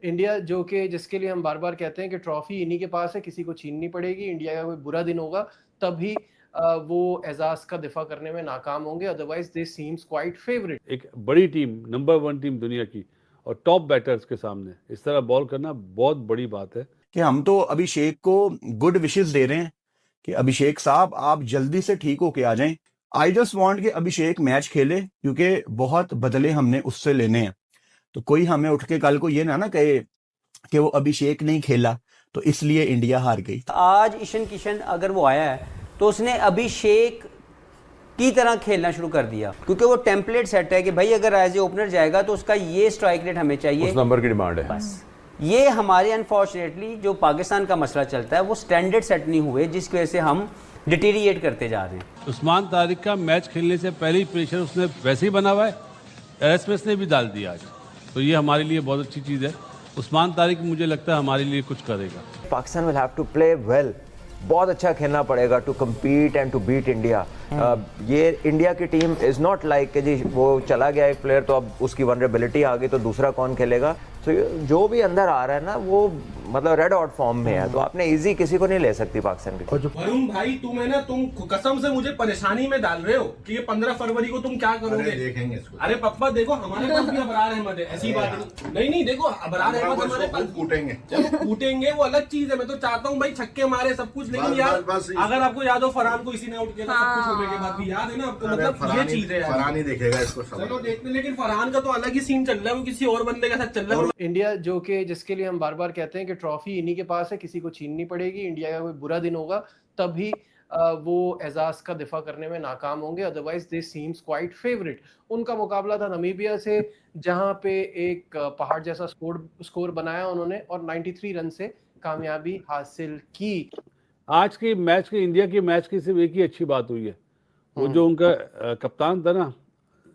India जो कि जिसके लिए हम बार-बार कहते हैं कि ट्रॉफी इन्हीं के पास है, किसी को छीननी पड़ेगी। इंडिया का कोई बुरा दिन होगा तभी वो एजाज़ का दिफा करने में नाकाम होंगे, अदरवाइज़ दे सीम्स क्वाइट फेवरेट। एक बड़ी टीम, नंबर 1 टीम दुनिया की और टॉप बैटर्स के सामने इस तरह बॉल करना बहुत बड़ी बात है। कि हम तो अभिषेक को गुड विशेस दे रहे हैं कि अभिषेक साहब आप जल्दी से ठीक होके आ जाएं। आई जस्ट वांट कि अभिषेक मैच खेले, क्योंकि बहुत बदले हमने उससे लेने हैं। तो कोई हमें उठ के कल को ये ना कहे कि वो अभिषेक नहीं खेला तो इसलिए इंडिया हार गई। आज ईशान किशन अगर वो आया है तो उसने अभिषेक की तरह खेलना शुरू कर दिया, क्योंकि वो टेम्पलेट सेट है कि भाई अगर एज ए ओपनर जाएगा तो उसका ये स्ट्राइक रेट हमें चाहिए, उस नंबर की डिमांड है। बस ये हमारे अनफॉर्चुनेटली जो पाकिस्तान का मसला चलता है वो स्टैंडर्ड सेट नहीं हुए, जिसकी वजह से हम डिटीरिएट करते जा रहे हैं। उस्मान तारिक का मैच खेलने से पहले ही प्रेशर उसने वैसे ही बना हुआ है, एरस्मिथ ने भी डाल दिया आज, तो ये हमारे लिए बहुत अच्छी चीज़ है। उस्मान तारिक मुझे लगता है हमारे लिए कुछ करेगा। Pakistan will have to play well, बहुत अच्छा खेलना पड़ेगा to compete and to beat India. ये इंडिया की टीम इज नॉट लाइक कि जी वो चला गया एक प्लेयर तो अब उसकी वनरेबिलिटी आ गई तो दूसरा कौन खेलेगा। तो जो भी अंदर आ रहा है ना वो मतलब रेड आउट फॉर्म में है, तो आपने इजी किसी को नहीं ले सकती पाकिस्तान की। वरुण भाई तुम कसम से मुझे परेशानी में डाल रहे हो कि ये 15 फरवरी को तुम क्या करोगे। देखेंगे इसको। अरे पप्पा देखो हमारे पास भी अबरार अहमद है, ऐसी बात नहीं देखो अबरार अहमद हमारे पास कूटेंगे। चलो कूटेंगे वो अलग चीज है, मैं तो चाहता हूँ भाई छक्के मारे सब कुछ, लेकिन यार अगर आपको याद हो फरहान को इसी ने आउट किया था सब कुछ होने के बाद भी, याद है ना आपको, मतलब ये चीज है। फरहान ही देखेगा इसको। चलो देखते, लेकिन फरहान का तो अलग ही सीन चल रहा है, वो किसी और बंदे के साथ चल रहा है। इंडिया जो कि जिसके लिए हम बार-बार कहते हैं कि ट्रॉफी इन्हीं के पास है, किसी को छीननी पड़ेगी। इंडिया का कोई बुरा दिन होगा तभी वो एजाज़ का दिफा करने में नाकाम होंगे, अदरवाइज़ दे सीम्स क्वाइट फेवरेट। उनका मुकाबला था नमीबिया से, जहां पे एक पहाड़ जैसा स्कोर बनाया उन्होंने और 93 रन से कामयाबी हासिल की। आज के मैच के इंडिया के मैच की सिर्फ एक ही अच्छी बात हुई है, वो जो उनका कप्तान था ना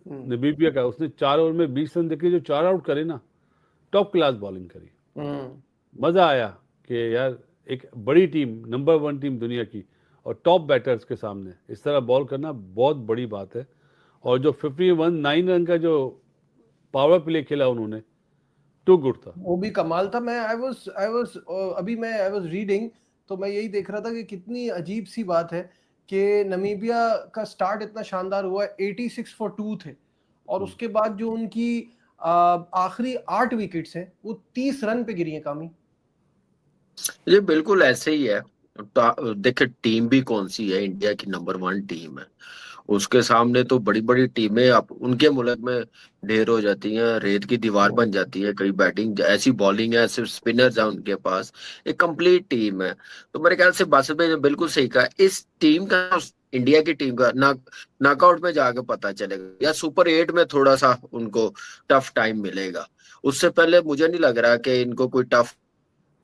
नमीबिया का, उसने 4 ओवर में 20 रन देके जो 4 आउट करे ना, टॉप क्लास बॉलिंग करी। मजा आया कि यार एक बड़ी टीम, नंबर 1 टीम दुनिया की और टॉप बैटर्स के सामने इस तरह बॉल करना बहुत बड़ी बात है। और जो 51 रन का जो पावर प्ले खेला उन्होंने, टू गुड था, वो भी कमाल था। मैं आई वाज रीडिंग तो मैं यही देख रहा था कि कितनी अजीब सी बात है कि नमीबिया का स्टार्ट इतना शानदार हुआ है, 86 फॉर 2 थे और उसके बाद जो उनकी आखिरी 8 विकेट्स हैं वो 30 रन पे गिरी हैं। कामी ये बिल्कुल ऐसे ही है। देखिए टीम भी कौन सी है, इंडिया की नंबर 1 टीम है, उसके सामने तो बड़ी बड़ी टीमें अब उनके मुल्क में ढेर हो जाती हैं, रेत की दीवार बन जाती है। कई बैटिंग ऐसी बॉलिंग है, सिर्फ स्पिनर्स है उनके पास, एक कंप्लीट टीम है। तो मेरे ख्याल से बासित भाई ने बिल्कुल सही कहा, इस टीम का, इंडिया की टीम का नॉकआउट में जाके पता चलेगा या सुपर 8 में थोड़ा सा उनको टफ टाइम मिलेगा। उससे पहले मुझे नहीं लग रहा कि इनको कोई टफ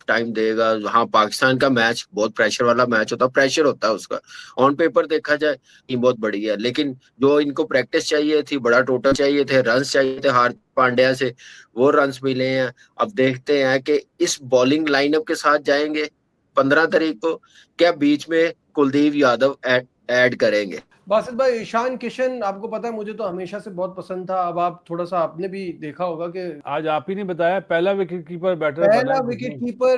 टाइम देगा। हाँ, पाकिस्तान का मैच बहुत प्रेशर वाला मैच होता है, प्रेशर होता है उसका। ऑन पेपर देखा जाए टीम बहुत बड़ी है, लेकिन जो इनको प्रैक्टिस चाहिए थी, बड़ा टोटल चाहिए थे, रन्स चाहिए थे हार्दिक पांड्या से, वो रन्स मिले हैं। अब देखते हैं कि इस बॉलिंग लाइनअप के साथ जाएंगे 15 तारीख को, क्या बीच में कुलदीप यादव ऐड करेंगे। बासित भाई, ईशान किशन आपको पता है मुझे तो हमेशा से बहुत पसंद था। अब आप थोड़ा सा आपने भी देखा होगा कि आज आप ही ने बताया पहला wicket keeper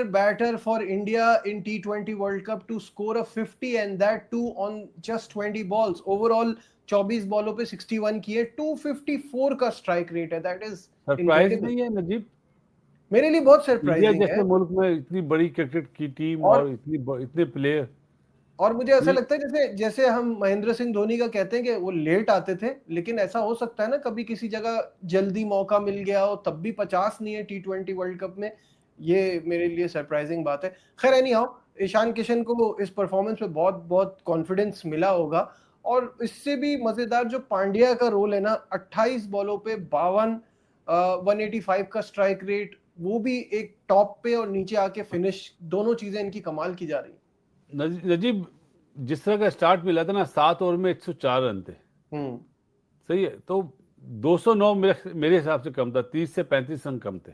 batter for India in T20 world cup to score a 50 and that too on just 20 balls. Overall 24 बॉलों पे 61 किए, 254 का स्ट्राइक रेट है। दैट इज सरप्राइज नहीं है नजीब? मेरे लिए बहुत सरप्राइजिंग है। जैसे मुल्क में इतनी बड़ी क्रिकेट की टीम और इतने प्लेयर, और मुझे ऐसा लगता है जैसे हम महेंद्र सिंह धोनी का कहते हैं कि वो लेट आते थे, लेकिन ऐसा हो सकता है ना कभी किसी जगह जल्दी मौका मिल गया हो, तब भी 50 नहीं है T20 वर्ल्ड कप में। ये मेरे लिए सरप्राइजिंग बात है। खैर एनी हाउ, ईशान किशन को इस परफॉर्मेंस में बहुत बहुत कॉन्फिडेंस मिला होगा। और इससे भी मजेदार जो पांड्या का रोल है ना, 28 बॉलों पे 52, 185 का स्ट्राइक रेट, वो भी एक टॉप पे और नीचे आके फिनिश, दोनों चीजें इनकी कमाल की जा रही है। नजीब जिस तरह का स्टार्ट मिला था ना, 7 ओवर में 104 रन थे, सही है, तो 209 मेरे हिसाब से कम था, 30 से 35 रन कम थे,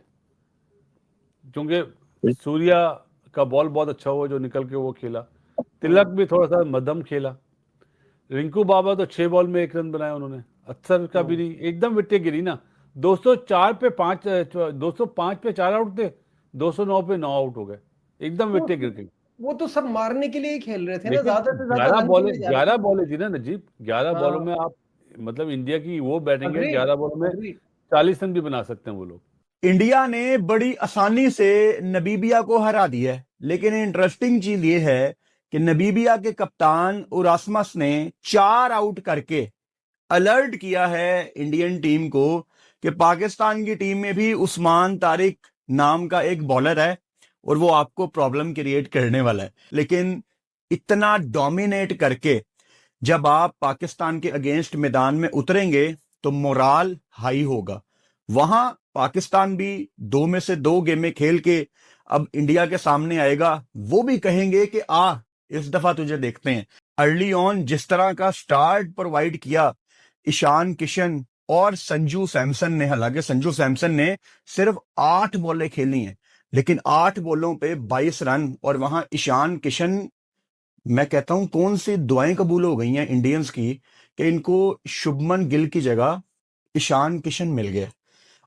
क्योंकि सूर्या का बॉल बहुत अच्छा हुआ जो निकल के वो खेला, तिलक भी थोड़ा सा मध्यम खेला, रिंकू बाबा तो 6 बॉल में 1 रन बनाया उन्होंने, अक्सर का भी नहीं, एकदम विकेट गिरी ना, 204 पे 5, 205 पे 4 आउट थे, 209 पे 9 आउट हो गए, एकदम विकेट गिर गई। वो तो सब मारने के लिए ही खेल रहे थे ना, लेकिन ज्यादा से ज्यादा 11 रन के बॉलें लिए जा रहे 11 थे। बॉलें थी ना नजीब, 11 बॉलों हाँ, में आप मतलब इंडिया की वो बैटिंग है, अग्री 11 बॉलों में अग्री 40 रन भी बना सकते हैं वो लोग। इंडिया ने बड़ी आसानी से नबीबिया को हरा दिया है, लेकिन इंटरेस्टिंग चीज ये है कि नबीबिया के कप्तान उरास्मस ने 4 आउट करके अलर्ट किया है इंडियन टीम को कि पाकिस्तान की टीम में भी उस्मान तारिक नाम का एक बॉलर है और वो आपको प्रॉब्लम क्रिएट करने वाला है। लेकिन इतना डोमिनेट करके जब आप पाकिस्तान के अगेंस्ट मैदान में उतरेंगे तो मोराल हाई होगा। वहां पाकिस्तान भी 2 में से 2 गेमें खेल के अब इंडिया के सामने आएगा, वो भी कहेंगे कि इस दफा तुझे देखते हैं। अर्ली ऑन जिस तरह का स्टार्ट प्रोवाइड किया ईशान किशन और संजू सैमसन ने, हालांकि संजू सैमसन ने सिर्फ 8 बॉलें खेली हैं, लेकिन 8 बॉलों पे 22 रन, और वहां ईशान किशन, मैं कहता हूं कौन सी दुआएं कबूल हो गई हैं इंडियंस की कि इनको शुभमन गिल की जगह ईशान किशन मिल गया।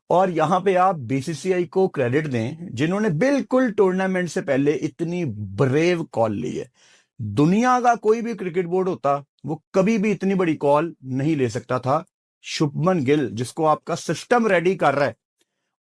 और यहां पे आप बीसीसीआई को क्रेडिट दें जिन्होंने बिल्कुल टूर्नामेंट से पहले इतनी ब्रेव कॉल ली है। दुनिया का कोई भी क्रिकेट बोर्ड होता वो कभी भी इतनी बड़ी कॉल नहीं ले सकता था। शुभमन गिल जिसको आपका सिस्टम रेडी कर रहा है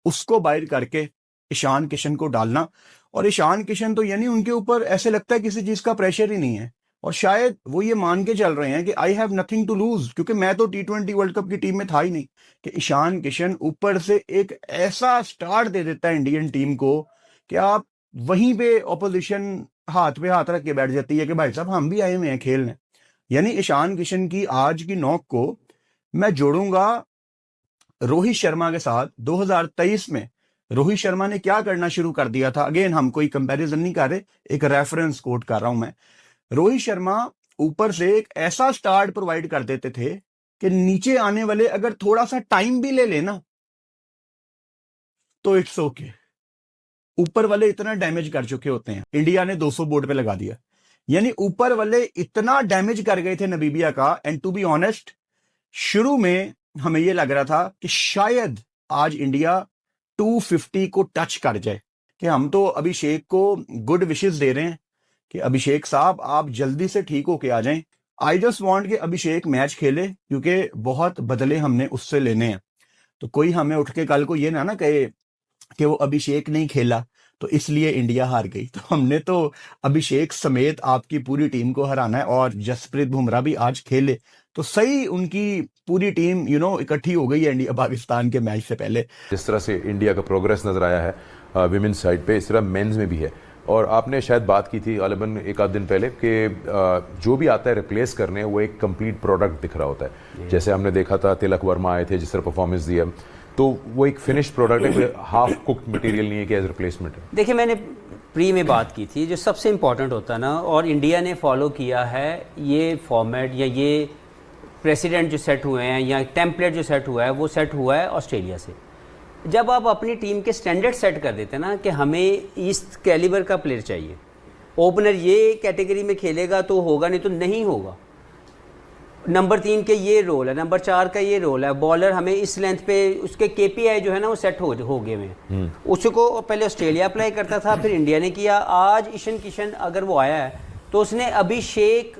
उसको बाहर करके ईशान किशन को डालना, और ईशान किशन तो यानी उनके ऊपर ऐसे लगता है किसी चीज का प्रेशर ही नहीं है, और शायद वो ये मान के चल रहे हैं कि I have nothing to lose, क्योंकि मैं तो T20 वर्ल्ड कप की टीम में था ही नहीं। कि ईशान किशन ऊपर से एक ऐसा स्टार्ट दे देता है इंडियन टीम को कि आप वहीं पे ऑपोजिशन हाथ पे हाथ रख के बैठ जाती है कि भाई साहब हम भी आए हुए हैं खेलने। यानी ईशान किशन की आज की नॉक को मैं जोड़ूंगा रोहित शर्मा के साथ। 2023 में रोहित शर्मा ने क्या करना शुरू कर दिया था, अगेन हम कोई कंपैरिजन नहीं कर रहे, एक रेफरेंस कोट कर रहा हूं मैं। रोहित शर्मा ऊपर से एक ऐसा स्टार्ट प्रोवाइड कर देते थे कि नीचे आने वाले अगर थोड़ा सा टाइम भी ले लेना तो इट्स ओके। ऊपर वाले इतना डैमेज कर चुके होते हैं। इंडिया ने 200 बोर्ड पे लगा दिया, यानी ऊपर वाले इतना डैमेज कर गए थे नबीबिया का। एंड टू बी ऑनेस्ट, शुरू में हमें यह लग रहा था कि शायद आज इंडिया 250 को टच कर जाए, कि हम तो अभिषेक को गुड विशेस दे रहे हैं कि अभिषेक साहब आप जल्दी से ठीक होके आ जाएं। आई जस्ट वांट कि अभिषेक मैच खेले, क्योंकि बहुत बदले हमने उससे लेने हैं। तो कोई हमें उठ के कल को ये ना कहे कि वो अभिषेक नहीं खेला तो इसलिए इंडिया हार गई। तो हमने तो अभिषेक समेत आपकी पूरी टीम को हराना है, और जसप्रीत बुमराह भी आज खेले तो सही उनकी पूरी टीम इकट्ठी हो गई है इंडिया पाकिस्तान के मैच से पहले। जिस तरह से इंडिया का प्रोग्रेस नजर आया है विमेंस साइड पे, इस तरह मेंस में भी है। और आपने शायद बात की थी गालिबन एक आध दिन पहले कि जो भी आता है रिप्लेस करने वो एक कंप्लीट प्रोडक्ट दिख रहा होता है। जैसे हमने देखा था तिलक वर्मा आए थे, जिस तरह परफॉर्मेंस दिया, तो वो एक फिनिश्ड प्रोडक्ट है, हाफ कुक्ड मटेरियल नहीं है कि एज रिप्लेसमेंट है। देखिए, मैंने प्री में बात की थी, जो सबसे इम्पॉर्टेंट होता है ना, और इंडिया ने फॉलो किया है ये फॉर्मेट या ये प्रेसिडेंट जो सेट हुए हैं या टेम्पलेट जो सेट हुआ है, वो सेट हुआ है ऑस्ट्रेलिया से। जब आप अपनी टीम के स्टैंडर्ड सेट कर देते हैं ना कि हमें इस कैलिबर का प्लेयर चाहिए, ओपनर ये कैटेगरी में खेलेगा तो होगा, नहीं तो नहीं होगा। नंबर 3 के ये रोल है, नंबर 4 का ये रोल है, बॉलर हमें इस लेंथ पे, उसके KPI जो है ना वो सेट हो गए हैं। उसको पहले ऑस्ट्रेलिया अप्लाई करता था, फिर इंडिया ने किया। आज ईशान किशन अगर वो आया है तो उसने अभिषेक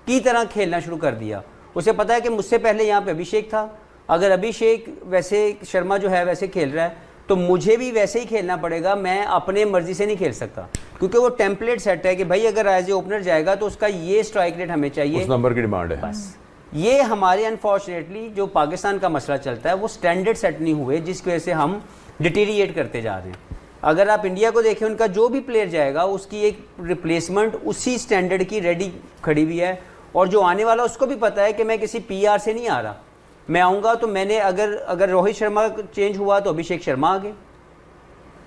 की तरह खेलना शुरू कर दिया। उसे पता है कि मुझसे पहले यहाँ पे अभिषेक था, अगर अभिषेक वैसे शर्मा जो है वैसे खेल रहा है तो मुझे भी वैसे ही खेलना पड़ेगा, मैं अपने मर्जी से नहीं खेल सकता, क्योंकि वो टेम्पलेट सेट है कि भाई अगर एज ए ओपनर जाएगा तो उसका ये स्ट्राइक रेट हमें चाहिए, उस नंबर की डिमांड है। बस ये हमारे अनफॉर्चुनेटली जो पाकिस्तान का मसला चलता है वो स्टैंडर्ड सेट नहीं हुए, जिसकी वजह से हम डिटीरिएट करते जा रहे हैं। अगर आप इंडिया को देखें, उनका जो भी प्लेयर जाएगा उसकी एक रिप्लेसमेंट उसी स्टैंडर्ड की रेडी खड़ी हुई है, और जो आने वाला उसको भी पता है कि मैं किसी PR से नहीं आ रहा, मैं आऊँगा तो मैंने अगर रोहित शर्मा चेंज हुआ तो अभिषेक शर्मा आ गए,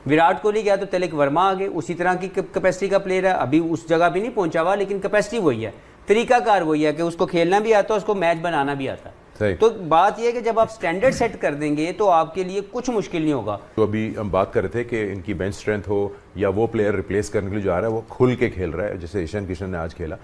विराट कोहली गया तो तिलक वर्मा आ गए, उसी तरह की कैपेसिटी का प्लेयर है। अभी उस जगह भी नहीं पहुंचा हुआ, लेकिन कैपेसिटी वही है, तरीकाकार वही है कि उसको खेलना भी आता है, उसको मैच बनाना भी आता है। तो बात यह है कि जब आप स्टैंडर्ड सेट कर देंगे तो आपके लिए कुछ मुश्किल नहीं होगा। तो अभी हम बात कर रहे थे कि इनकी बेंच स्ट्रेंथ हो या वो प्लेयर रिप्लेस करने के लिए जो आ रहा है वो खुल के खेल रहा है, जैसे ईशान किशन ने आज खेला।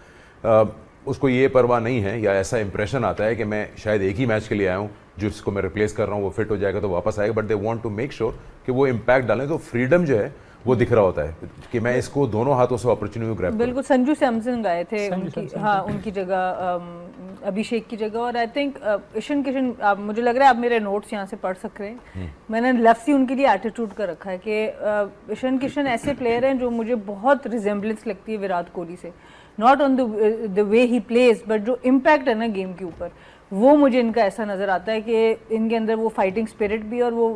उसको ये परवाह नहीं है या ऐसा इंप्रेशन आता है कि मैं शायद एक ही मैच के लिए आया हूँ, जिसको मैं रिप्लेस कर रहा हूँ वो फिट हो जाएगा तो वापस आएगा, but they want to make sure कि वो इम्पैक्ट डालें। तो फ्रीडम जो है वो दिख रहा होता है कि मैं इसको दोनों हाथों से अपॉर्चुनिटी ग्रैब करूं। बिल्कुल, संजू सैमसन गए थे उनकी जगह, अभिषेक की जगह। और आई थिंक ईशान किशन, मुझे लग रहा है आप मेरे नोट्स यहाँ से पढ़ सक रहे हैं, मैंने लफ्ज़ ही उनके लिए एटीट्यूड का रखा है कि ईशान किशन ऐसे प्लेयर हैं जो मुझे बहुत रिजेम्बलेंस लगती है विराट कोहली से, not on the way he plays but जो इम्पैक्ट है ना गेम के ऊपर, वो मुझे इनका ऐसा नज़र आता है कि इनके अंदर वो फाइटिंग स्पिरिट भी और वो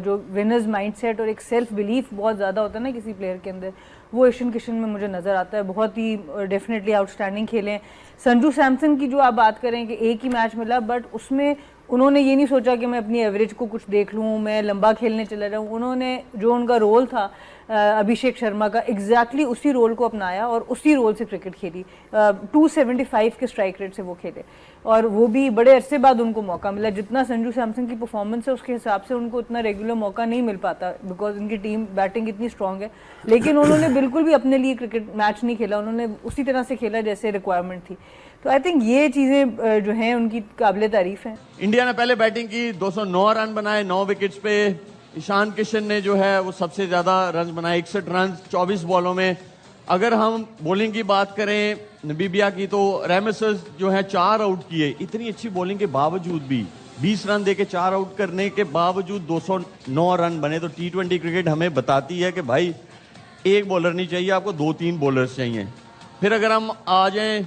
जो विनर्स माइंडसेट और एक सेल्फ बिलीफ बहुत ज़्यादा होता है ना किसी प्लेयर के अंदर, वो ईशान किशन में मुझे नज़र आता है। बहुत ही डेफिनेटली आउटस्टैंडिंग खेले हैं। संजू सैमसन की जो आप बात करें कि एक ही मैच मिला, बट उसमें उन्होंने ये नहीं सोचा कि मैं अपनी एवरेज को कुछ देख लूँ, मैं लंबा खेलने चला जाऊँ। उन्होंने जो उनका रोल था अभिषेक शर्मा का, एग्जैक्टली उसी रोल को अपनाया और उसी रोल से क्रिकेट खेली। 275 के स्ट्राइक रेट से वो खेले और वो भी बड़े अरसे बाद उनको मौका मिला। जितना संजू सैमसन की परफॉर्मेंस है उसके हिसाब से उनको उतना रेगुलर मौका नहीं मिल पाता बिकॉज उनकी टीम बैटिंग इतनी स्ट्रांग है, लेकिन उन्होंने बिल्कुल भी अपने लिए क्रिकेट मैच नहीं खेला, उन्होंने उसी तरह से खेला जैसे रिक्वायरमेंट थी। तो आई थिंक ये चीज़ें जो हैं उनकी काबिले तारीफ हैं। इंडिया ने पहले बैटिंग की, 209 रन बनाए 9 विकेट्स पे। ईशान किशन ने जो है वो सबसे ज़्यादा रन बनाए, 61 रन 24 बॉलों में। अगर हम बॉलिंग की बात करें नमीबिया की, तो रेमिसस जो है 4 आउट किए। इतनी अच्छी बॉलिंग के बावजूद भी 20 रन देके 4 आउट करने के बावजूद 209 रन बने। तो T20 क्रिकेट हमें बताती है कि भाई एक बॉलर नहीं चाहिए, आपको 2-3 बॉलर्स चाहिए। फिर अगर हम आ जाएं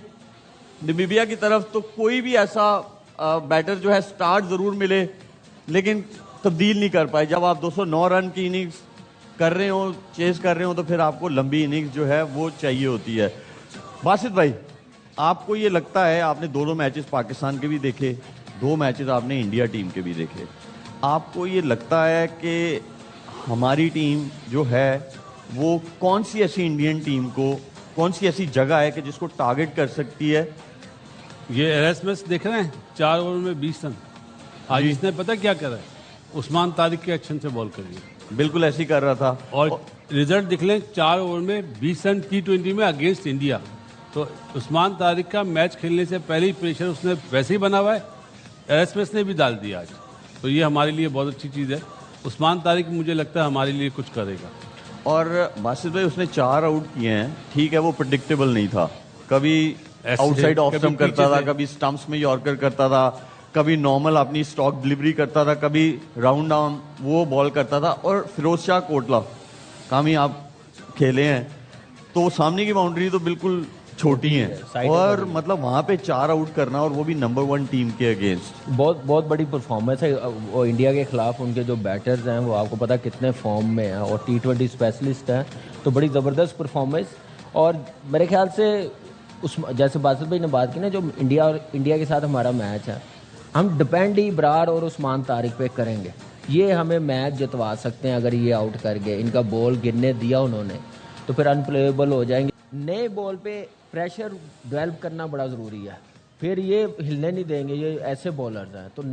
नमीबिया की तरफ, तो कोई भी ऐसा बैटर जो है स्टार्ट ज़रूर मिले लेकिन तब्दील नहीं कर पाए। जब आप 209 रन की इनिंग्स कर रहे हो, चेस कर रहे हो, तो फिर आपको लंबी इनिंग्स जो है वो चाहिए होती है। बासित भाई, आपको ये लगता है, आपने 2 मैचेस पाकिस्तान के भी देखे, 2 मैचेस आपने इंडिया टीम के भी देखे, आपको ये लगता है कि हमारी टीम जो है वो कौन सी ऐसी इंडियन टीम को, कौन सी ऐसी जगह है कि जिसको टारगेट कर सकती है? ये एरस्मस देख रहे हैं, 4 ओवर में 20 रन। आज इसने पता क्या करा है, उस्मान तारिक के एक्शन से बॉल करी, बिल्कुल ऐसे ही कर रहा था। और रिजल्ट दिख लें, 4 ओवर में 20 रन T20 में अगेंस्ट इंडिया। तो उस्मान तारिक का मैच खेलने से पहले ही प्रेशर उसने वैसे ही बना हुआ है, एरस्मस ने भी डाल दिया आज। तो ये हमारे लिए बहुत अच्छी चीज़ है। उस्मान तारिक मुझे लगता है हमारे लिए कुछ करेगा। और बासित भाई, उसने 4 आउट किए हैं, ठीक है, वो प्रेडिक्टेबल नहीं था। कभी आउटसाइड ऑफ स्टंप करता था, कभी स्टंप्स में यॉर्कर करता था, कभी नॉर्मल अपनी स्टॉक डिलीवरी करता था, कभी राउंड डाउन वो बॉल करता था। और फिरोज शाह कोटला कामयाब खेले हैं, तो सामने की बाउंड्री तो बिल्कुल छोटी है और मतलब वहाँ पे 4 आउट करना, और वो भी नंबर 1 टीम के अगेंस्ट, बहुत बड़ी परफॉर्मेंस है। वो इंडिया के खिलाफ उनके जो बैटर्स हैं वो आपको पता कितने फॉर्म में हैं और T20 स्पेशलिस्ट हैं, तो बड़ी ज़बरदस्त परफॉर्मेंस। और मेरे ख्याल से उस जैसे बासित भाई ने बात की ना, जो इंडिया के साथ हमारा मैच है, हम डिपेंड ही इब्रार और उस्मान तारिक पे करेंगे। ये हमें मैच जितवा सकते हैं अगर ये आउट कर गए। इनका बॉल गिरने दिया उन्होंने तो फिर अनप्लेएबल हो जाएंगे। नए बॉल पे प्रेशर डेवलप करना बड़ा ज़रूरी है, फिर ये हिलने नहीं देंगे, ये ऐसे बॉलर्स हैं। तो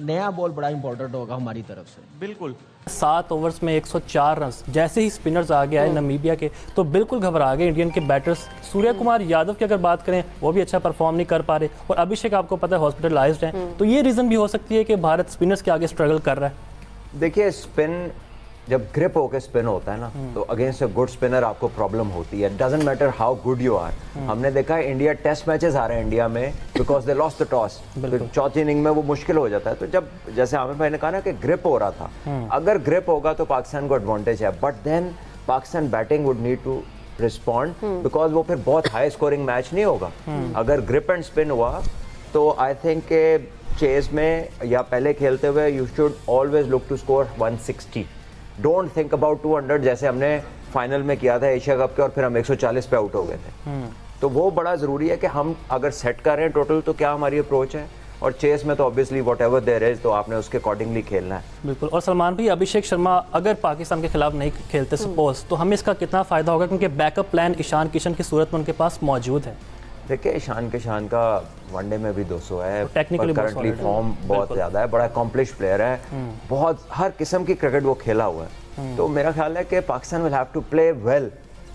नया बॉल बड़ा इंपॉर्टेंट होगा हमारी तरफ से। बिल्कुल। 7 ओवर्स में 104 रन, जैसे ही स्पिनर्स आ गए नमीबिया के तो बिल्कुल घबरा गए इंडियन के बैटर्स। सूर्य कुमार यादव की अगर बात करें, वो भी अच्छा परफॉर्म नहीं कर पा रहे, और अभिषेक आपको पता है हॉस्पिटलाइज्ड हैं। तो ये रीज़न भी हो सकती है कि भारत स्पिनर्स के आगे स्ट्रगल कर रहा है। देखिए, स्पिन जब ग्रिप होकर स्पिन होता है ना, तो अगेंस्ट अ गुड स्पिनर आपको प्रॉब्लम होती है। Doesn't matter how good you are. हमने देखा है इंडिया टेस्ट मैचेस आ रहे हैं इंडिया में because they lost the toss, तो चौथी इनिंग में वो मुश्किल हो जाता है। तो जब जैसे आमिर भाई ने कहा ना कि ग्रिप हो रहा था, अगर ग्रिप होगा तो पाकिस्तान को एडवांटेज है, but then Pakistan batting would need to respond because वो फिर बहुत हाई स्कोरिंग मैच नहीं होगा। अगर ग्रिप एंड स्पिन हुआ तो आई थिंक चेस में या पहले खेलते हुए you should always look to score 160। Don't think about 200 जैसे हमने फाइनल में किया था एशिया कप के, और फिर हम 140 पे आउट हो गए थे। तो वो बड़ा ज़रूरी है कि हम अगर सेट कर रहे हैं टोटल तो क्या हमारी अप्रोच है, और चेस में तो obviously whatever there is, तो आपने उसके अकॉर्डिंगली खेलना है। बिल्कुल। और सलमान भाई, अभिषेक शर्मा अगर पाकिस्तान के खिलाफ नहीं खेलते सपोज, तो हमें इसका कितना फ़ायदा होगा, क्योंकि बैकअप प्लान ईशान किशन की सूरत में उनके पास मौजूद है। देखिए, ईशान किशन का वनडे में भी 200 है, टेक्निकली करंटली फॉर्म बहुत ज़्यादा है, बड़ा अकॉम्प्लिश प्लेयर है, बहुत हर किस्म की क्रिकेट वो खेला हुआ है। तो मेरा ख्याल है कि Pakistan will have to play well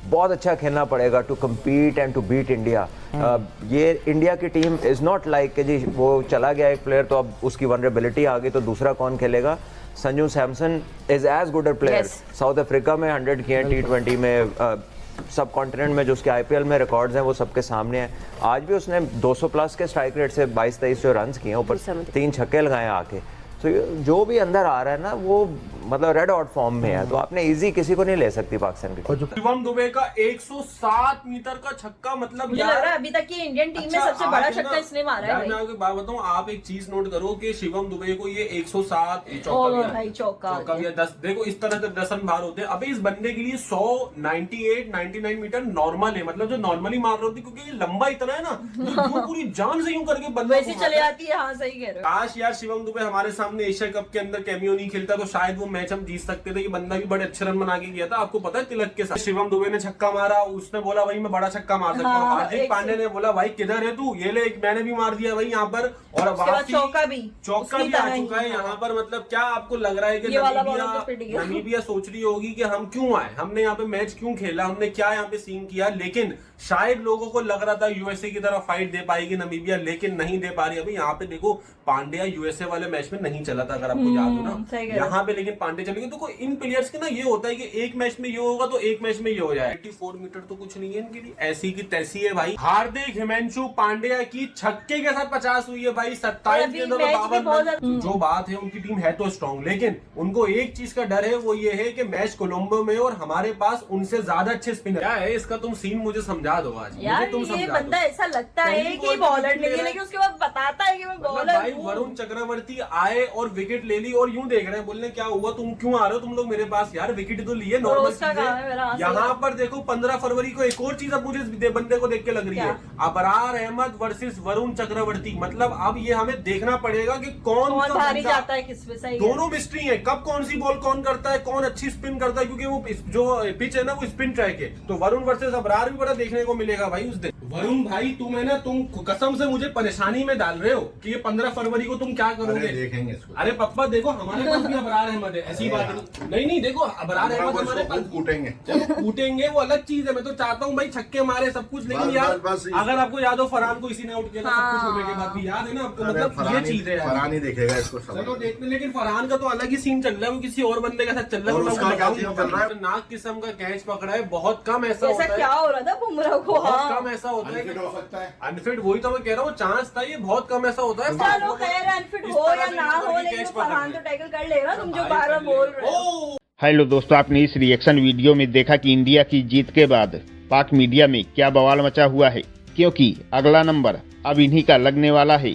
बहुत अच्छा खेलना पड़ेगा to compete and to beat India. ये इंडिया की टीम इज़ नॉट लाइक कि जी वो चला गया एक प्लेयर तो अब उसकी वनरेबिलिटी आ गई तो दूसरा कौन खेलेगा। Sanju Samson is as good a player. South Africa में 100 किए, T20 में, सब कॉन्टिनेंट में जो उसके IPL में रिकॉर्ड्स हैं वो सबके सामने हैं। आज भी उसने 200 प्लस के स्ट्राइक रेट से 22-23 जो रन किए, ऊपर 3 छक्के लगाए आके। तो जो भी अंदर आ रहा है ना वो मतलब रेड हॉट फॉर्म में है, तो आपने इजी किसी को नहीं ले सकती पाकिस्तान की। शिवम दुबे का 107 मीटर का छक्का, मतलब मुझे लग रहा है अभी तक की इंडियन टीम में सबसे बड़ा छक्का इसने मारा है। मैं आपको बात बताऊं, आप एक चीज नोट करो कि शिवम दुबे को ये 107 चौका या 10, देखो इस तरह से 10 रन बाहर होते हैं। अभी इस बंदे के लिए 100, 98, 99 मीटर नॉर्मल है, मतलब जो नॉर्मली मार रहे होती, क्योंकि ये लंबा इतना है ना, पूरी जान से यूं करके बंदा वैसे चले जाती है। हाँ, सही कह रहे हो। काश यार शिवम दुबे हमारे सामने एशिया कप के अंदर कैमियो नहीं खेलता तो शायद वो मैच हम जीत सकते थे। ये बंदा भी बड़े अच्छे रन बना के गया था, आपको पता है तिलक के साथ शिवम दुबे ने छक्का मारा, उसने बोला भाई मैं बड़ा छक्का मार सकता हूँ। हार्दिक पांड्या ने बोला भाई किधर है तू, ये ले मैंने भी मार दिया भाई यहाँ पर, और चौका भी आ चुका है यहाँ पर। मतलब क्या आपको लग रहा है कि नमीबिया सोच रही होगी कि हम क्यों आए, हमने यहाँ पे मैच क्यों खेला, हमने क्या यहाँ पे सीन किया। लेकिन शायद लोगों को लग रहा था यूएसए की तरह फाइट दे पाएगी नमीबिया, लेकिन नहीं दे पा रही। अभी यहाँ पे देखो पांड्या यूएसए वाले मैच में नहीं चला था, अगर आपको याद हो ना, यहाँ पे लेकिन पांड्या चले गए। तो इन प्लेयर्स के ना ये होता है कि एक मैच में ये होगा तो एक मैच में ये हो जाए। 84 मीटर तो कुछ नहीं है इनके लिए, ऐसी की तैसी है भाई। हार्दिक हिमांशु पांड्या की छक्के के साथ 50 हुई है भाई, 27 के अंदर 52। जो बात है उनकी टीम है तो स्ट्रॉन्ग, लेकिन उनको एक चीज का डर है, वो ये है कि मैच कोलंबो में और हमारे पास उनसे ज्यादा अच्छे स्पिनर। क्या है इसका तुम सीन मुझे समझा दो आज यार। तुम ये बंदा ऐसा लगता है कि बॉलर नहीं है, लेकिन उसके बाद बताता है कि मैं बॉलर हूं। वरुण चक्रवर्ती आए और विकेट ले ली और यूं देख रहे हैं, बोलने क्या हुआ, तुम क्यों आ रहे हो तुम लोग मेरे पास, यार विकेट तो लिए, नॉर्मल चीज है। यहाँ पर देखो 15 फरवरी को एक और चीज अब मुझे बंदे को देख के लग रही है, अबरार अहमद वर्सेस वरुण चक्रवर्ती। मतलब अब ये हमें देखना पड़ेगा कि कौन भारी जाता है किसमें। सही दोनों मिस्ट्री है, कब कौन सी बॉल कौन करता है, कौन अच्छी स्पिन करता है, क्योंकि वो जो पिच है ना वो स्पिन ट्रैक है। तो वरुण वर्सेस अबरार भी बड़ा देखने को मिलेगा भाई उस दिन। वरुण भाई तुम है ना, तुम कसम से मुझे परेशानी में डाल रहे हो कि ये 15 फरवरी को तुम क्या करोगे। देखेंगे इसको। अरे पप्पा देखो हमारे पास भी अबरार अहमद है, ऐसी बात नहीं देखो अबरार अहमद हमारे पास कूटेंगे, चलो कूटेंगे वो अलग चीज है। मैं तो चाहता हूँ भाई छक्के मारे सब कुछ, लेकिन यार अगर आपको याद हो फरहान को इसी ने आउट किया सब कुछ होने के बाद भी, याद है ना आपको, मतलब ये चीज है। फरहान ही देखेगा इसको, चलो देखते। लेकिन फरहान का तो अलग ही सीन चल रहा है, वो किसी और बंदे के साथ चल रहा है। नाक किस्म का कैच पकड़ा है, बहुत कम ऐसा होता है। क्या हो रहा था बुमराह को, बहुत कम ऐसा होता है अनफिट, वही तो मैं कह रहा हूँ, चांस था, ये बहुत कम ऐसा होता है। चलो खैर अनफिट हो या ना हो, लेकिन फरहान तो टैकल कर लेगा, तुम जो बार बार बोल रहे हो। हेलो दोस्तों, आपने इस रिएक्शन वीडियो में देखा कि इंडिया की जीत के बाद पाक मीडिया में क्या बवाल मचा हुआ है, क्योंकि अगला नंबर अब इन्हीं का लगने वाला है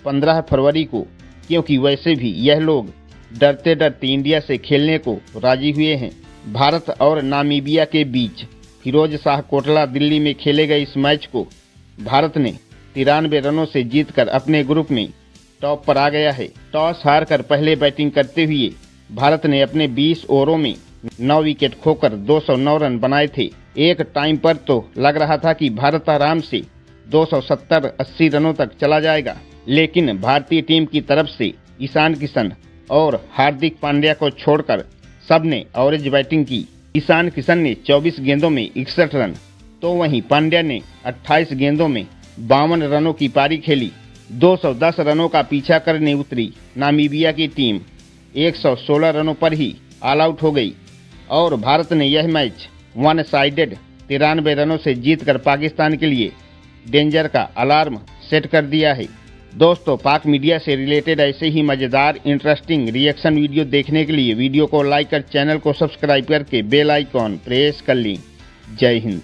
15 फरवरी को। क्योंकि वैसे भी यह लोग डरते डरते इंडिया से खेलने को राजी हुए हैं। भारत और नामीबिया के बीच फिरोज शाह कोटला दिल्ली में खेले गए इस मैच को भारत ने 93 रनों से जीतकर अपने ग्रुप में टॉप पर आ गया है। टॉस हारकर पहले बैटिंग करते हुए भारत ने अपने 20 ओवरों में 9 विकेट खोकर 209 रन बनाए थे। एक टाइम पर तो लग रहा था कि भारत आराम से 270-80 रनों तक चला जाएगा, लेकिन भारतीय टीम की तरफ से ईशान किशन और हार्दिक पांड्या को छोड़कर सबने एवरेज बैटिंग की। ईशान किशन ने 24 गेंदों में 61 रन, तो वहीं पांड्या ने 28 गेंदों में 52 रनों की पारी खेली। 210 रनों का पीछा करने उतरी नामीबिया की टीम 116 रनों पर ही ऑल आउट हो गई और भारत ने यह मैच वन साइडेड 93 रनों से जीतकर पाकिस्तान के लिए डेंजर का अलार्म सेट कर दिया है। दोस्तों, पाक मीडिया से रिलेटेड ऐसे ही मज़ेदार इंटरेस्टिंग रिएक्शन वीडियो देखने के लिए वीडियो को लाइक कर चैनल को सब्सक्राइब करके बेल आइकॉन प्रेस कर लें। जय हिंद।